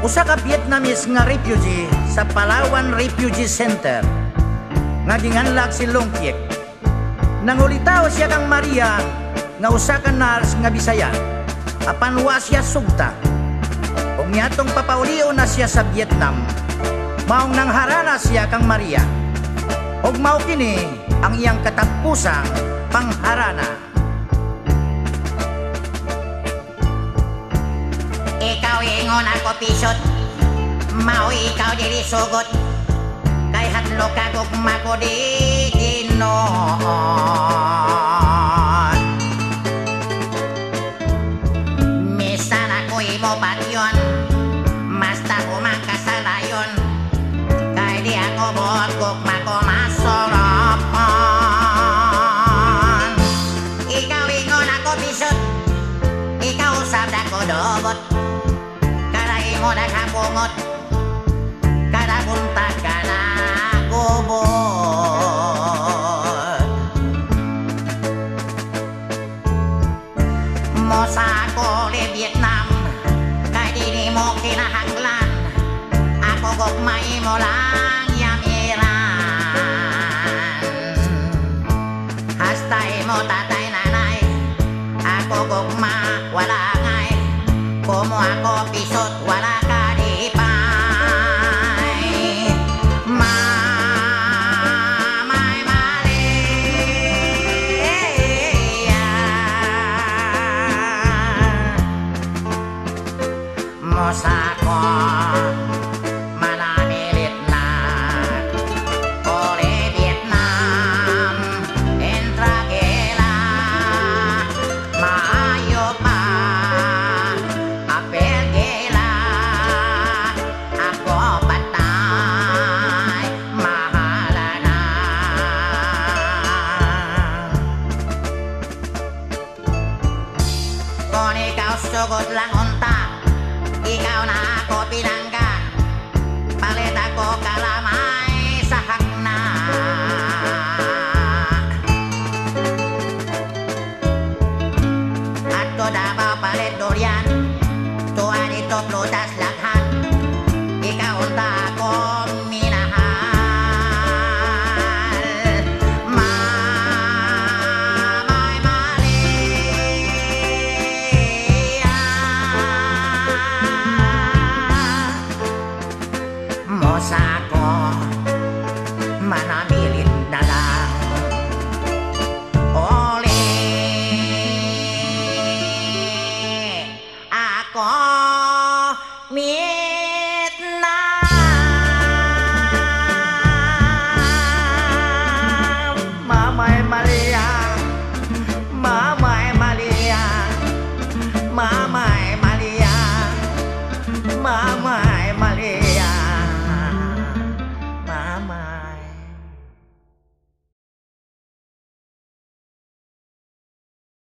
Usa ka Vietnamese nga refugee sa Palawan Refugee Center. Nga ginganlag si Longkiek. Nangulitaw siya kang Maria nga usa ka nurse nga Bisaya. Apan wa siya sugta. Ug niadtong papauliw na siya sa Vietnam. Maong nangharana siya kang Maria. Ug mao kini ang iyang katapusang pangharana. Ikaw ingon ako pisot, mao ikaw diri sugot, kay hadlo ka gugma ko di Ginoon. Misan ako imo bagyon, basta kumakasalayon, kay di ako buot gugma ko masoropan. Ikaw ingon ako pisot, ikaw usab ako dobot, mo nakapungot kada buntag ka na gubot mo sa kuli Vietnam kay dini mo kinahanglan ako gugmay mo lang yamiran hastay mo tatay nanay ako gugma wala ngay kumo ako pisot wala ka di pay mamay Maria mosako manamilit na uli Vietnam entragela maayo pa sugot lang unta, ikaw na ako pinangga, palit ako kalamay sa hakna. Ato Davao palit durian, tuwa dito plutas laghan, ikaw unta